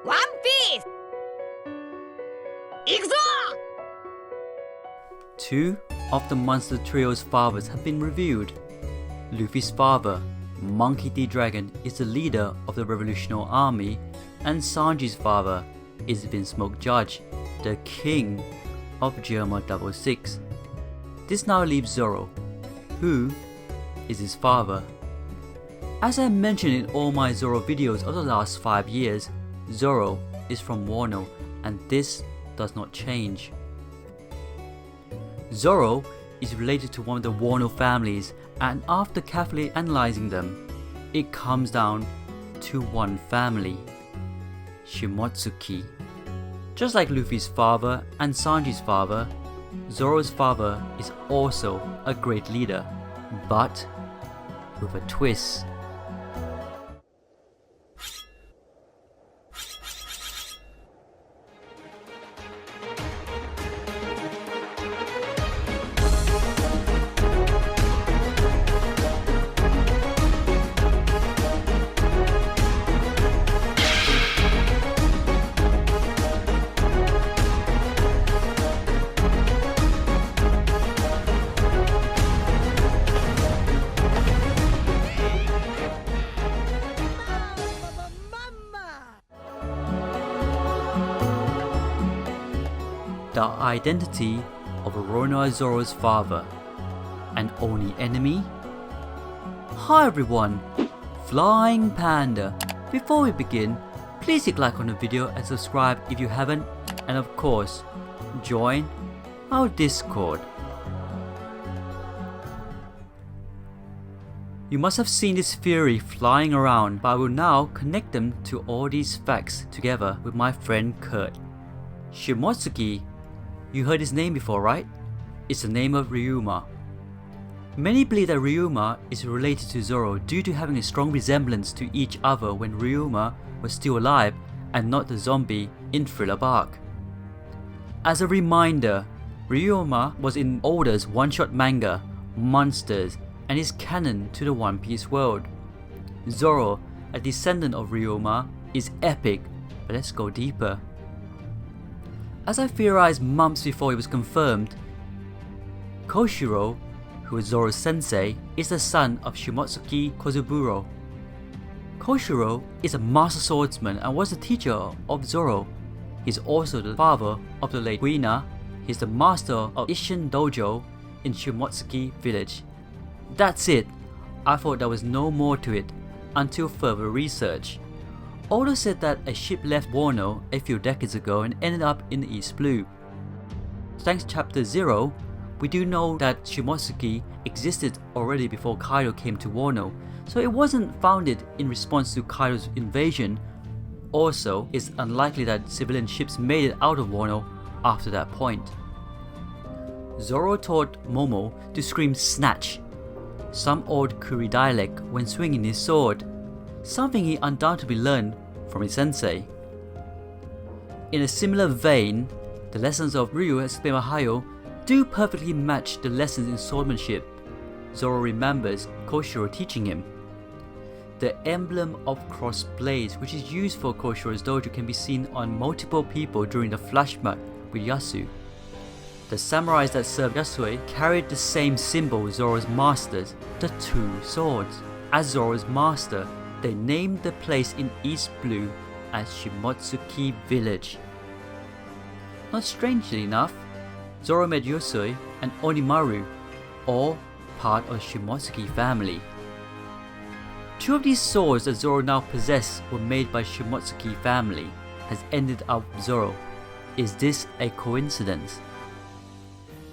onepiece! 行くぞ! Two of the monster trio's fathers have been revealed. Luffy's father, Monkey D. Dragon, is the leader of the Revolutionary Army, and Sanji's father is Vinsmoke Judge, the king of Germa 66. This now leaves Zoro, who is his father. As I mentioned in all my Zoro videos of the last 5 years, Zoro is from Wano, and this does not change. Zoro is related to one of the Wano families, and after carefully analyzing them, it comes down to one family, Shimotsuki. Just like Luffy's father and Sanji's father, Zoro's father is also a great leader, but with a twist. The identity of RORONOA Zoro's father. An only enemy? Hi everyone, Flying Panda. Before we begin, please hit like on the video and subscribe if you haven't, and of course, join our Discord. You must have seen this theory flying around, but I will now connect them to all these facts together with my friend Kurt. Shimotsuki, you heard his name before, right? It's the name of Ryuma. Many believe that Ryuma is related to Zoro due to having a strong resemblance to each other when Ryuma was still alive and not the zombie in Thriller Bark. As a reminder, Ryuma was in Oda's one-shot manga, Monsters, and is canon to the One Piece world. Zoro, a descendant of Ryuma, is epic, but let's go deeper. As I theorized months before it was confirmed, Koshiro, who is Zoro's sensei, is the son of Shimotsuki Kozuburo. Koshiro is a master swordsman and was the teacher of Zoro. He is also the father of the late Kuina. He is the master of Isshin Dojo in Shimotsuki village. That's it. I thought there was no more to it until further research. Oda said that a ship left Wano a few decades ago and ended up in the East Blue. Thanks to Chapter 0, we do know that Shimotsuki existed already before Kaido came to Wano, so it wasn't founded in response to Kaido's invasion. Also, it's unlikely that civilian ships made it out of Wano after that point. Zoro taught Momo to scream snatch, some old Kuri dialect, when swinging his sword, something he undoubtedly learned from his sensei. In a similar vein, the lessons of Ryu at Hayo do perfectly match the lessons in swordsmanship Zoro remembers Koshiro teaching him. The emblem of cross blades, which is used for Koshiro's dojo, can be seen on multiple people during the flashback with Yasu. The samurais that served Yasue carried the same symbol as Zoro's masters, the two swords. As Zoro's master, they named the place in East Blue as Shimotsuki Village. Not strangely enough, Zoro met Yasue and Onimaru, all part of Shimotsuki family. Two of these swords that Zoro now possesses were made by Shimotsuki family, has ended up with Zoro. Is this a coincidence?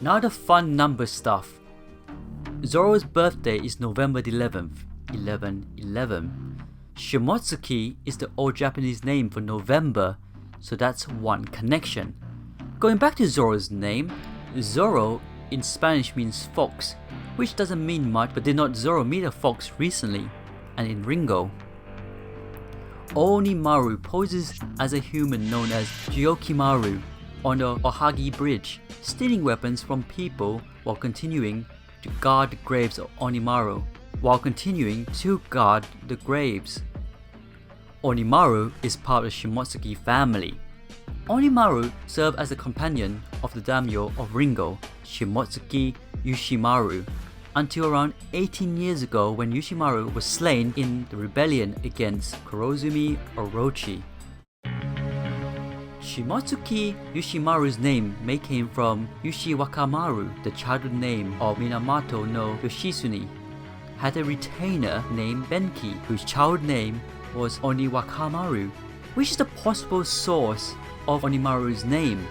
Now the fun number stuff. Zoro's birthday is November 11th, 1111. Shimotsuki is the old Japanese name for November, so that's one connection. Going back to Zoro's name, Zoro in Spanish means fox, which doesn't mean much, but did not Zoro meet a fox recently, and in Ringo? Onimaru poses as a human known as Gyokimaru on the Ohagi Bridge, stealing weapons from people while continuing to guard the graves of Onimaru. Onimaru is part of the Shimotsuki family. Onimaru served as a companion of the daimyo of Ringo, Shimotsuki Ushimaru, until around 18 years ago when Ushimaru was slain in the rebellion against Kurozumi Orochi. Shimotsuki Ushimaru's name may came from Yushiwakamaru, the childhood name of Minamoto no Yoshitsune, had a retainer named Benki, whose childhood name was Oniwakamaru, which is the possible source of Onimaru's name.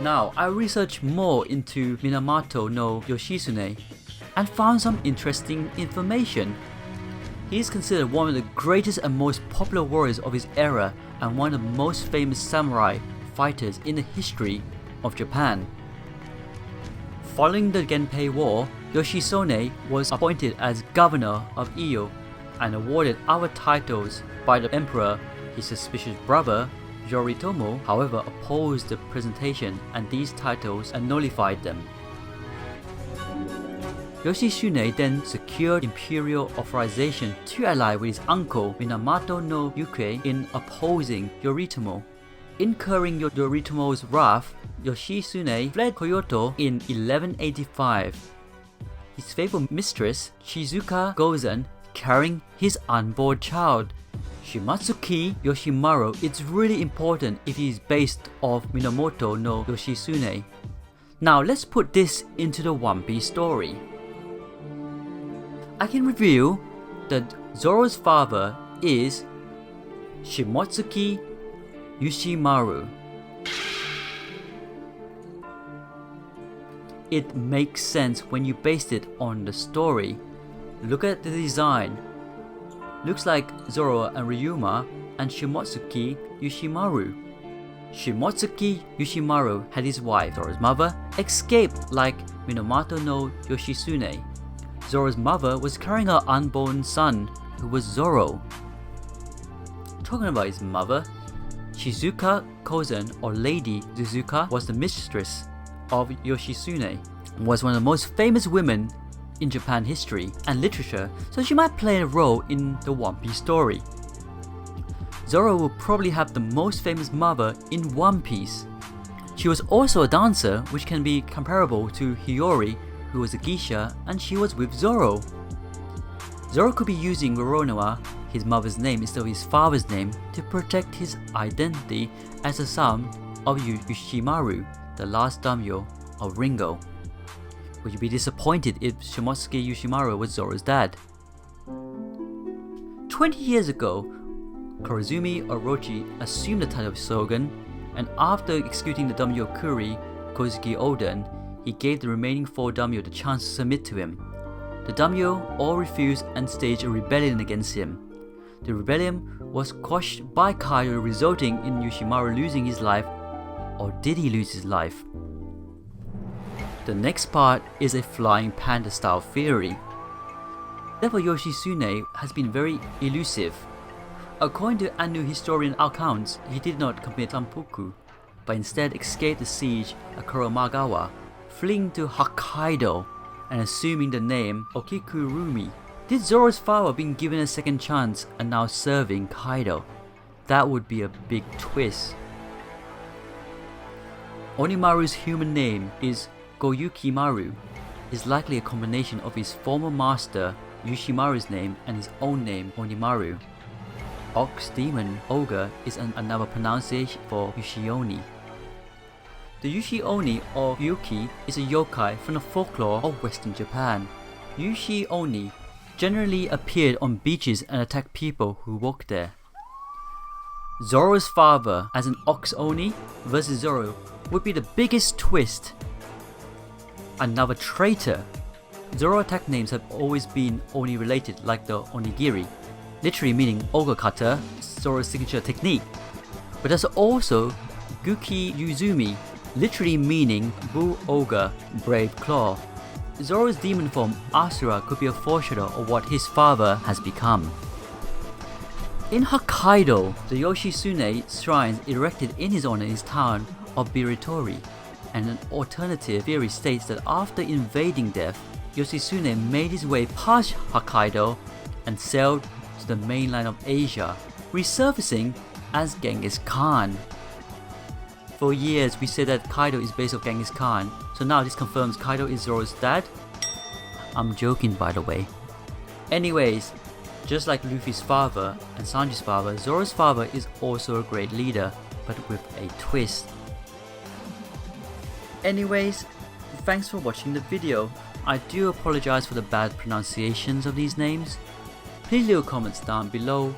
Now, I researched more into Minamoto no Yoshitsune and found some interesting information. He is considered one of the greatest and most popular warriors of his era and one of the most famous samurai fighters in the history of Japan. Following the Genpei War, Yoshitsune was appointed as governor of Iyo and awarded other titles by the emperor. His suspicious brother Yoritomo, however, opposed the presentation and these titles and nullified them. Yoshitsune then secured imperial authorization to ally with his uncle Minamoto no Yuki in opposing Yoritomo. Incurring Yoritomo's wrath, Yoshitsune fled Kyoto in 1185. His faithful mistress Shizuka Gozen carrying his unborn child. Shimotsuki Yoshimaru is really important if he is based off Minamoto no Yoshitsune. Now let's put this into the One Piece story. I can reveal that Zoro's father is Shimotsuki Yoshimaru. It makes sense when you base it on the story. Look at the design. Looks like Zoro and Ryuma and Shimotsuki Yoshimaru. Shimotsuki Yoshimaru had his wife, Zoro's mother, escaped like Minamoto no Yoshitsune. Zoro's mother was carrying her unborn son, who was Zoro. Talking about his mother, Shizuka Kozen, or Lady Suzuka, was the mistress of Yoshitsune, was one of the most famous women in Japan history and literature, so she might play a role in the One Piece story. Zoro will probably have the most famous mother in One Piece. She was also a dancer, which can be comparable to Hiyori, who was a geisha, and she was with Zoro. Zoro could be using RORONOA, his mother's name, instead of his father's name, to protect his identity as a son of Ushimaru, the last daimyo of Ringo. Would you be disappointed if Shimotsuki Yoshimaru was Zoro's dad? 20 years ago, Kurozumi Orochi assumed the title of Shogun, and after executing the daimyo Kuri, Kozuki Oden, he gave the remaining 4 daimyo the chance to submit to him. The daimyo all refused and staged a rebellion against him. The rebellion was quashed by Kaido, resulting in Yoshimaru losing his life. Or did he lose his life? The next part is a flying panda style theory. Therefore, Yoshitsune has been very elusive. According to Anu historian accounts, he did not commit seppuku, but instead escaped the siege of Kuromagawa, fleeing to Hokkaido and assuming the name Okikurumi. Did Zoro's father been given a second chance and now serving Kaido? That would be a big twist. Onimaru's human name is Goyukimaru. Is likely a combination of his former master Yoshimaru's name and his own name Onimaru. Ox Demon Ogre is another pronunciation for Yushioni. The Yushioni or Yuki is a yokai from the folklore of Western Japan. Yushioni generally appeared on beaches and attacked people who walked there. Zoro's father as an Ox Oni versus Zoro would be the biggest twist. Another traitor. Zoro attack names have always been Oni related, like the Onigiri, literally meaning ogre cutter, Zoro's signature technique. But there's also Guki Yuzumi, literally meaning bull ogre, brave claw. Zoro's demon form Asura could be a foreshadow of what his father has become. In Hokkaido, the Yoshitsune shrines erected in his honor in his town of Biritori, and an alternative theory states that after invading death, Yoshitsune made his way past Hokkaido and sailed the mainland of Asia, resurfacing as Genghis Khan. For years we said that Kaido is based off Genghis Khan, so now this confirms Kaido is Zoro's dad? I'm joking, by the way. Anyways, just like Luffy's father and Sanji's father, Zoro's father is also a great leader, but with a twist. Anyways, thanks for watching the video. I do apologize for the bad pronunciations of these names. Please leave comments down below.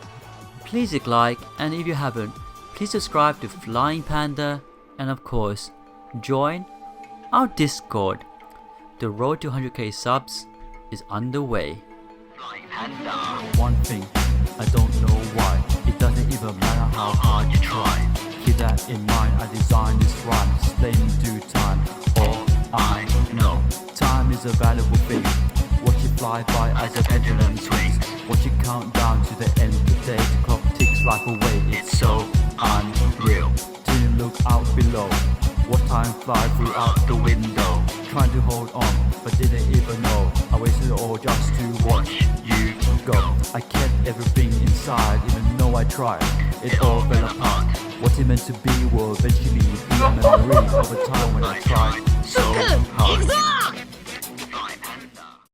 Please hit like, and if you haven't, please subscribe to Flying Panda, and of course, join our Discord. The road to 100k subs is underway. One thing, I don't know why. It doesn't even matter how hard you try. Keep that in mind, I designed this rhyme, explaining due time. All I know, time is a valuable thing. Watch it fly by as a pendulum swings. Watch it count down to the end of the day. The clock ticks life away, it's so unreal. Didn't look out below. Watch time fly through out the window. Trying to hold on, but didn't even know. I wasted it all just to watch you go. I kept everything inside, even though I tried. It all fell apart. What it meant to be will eventually be a memory of a time when I tried so hard.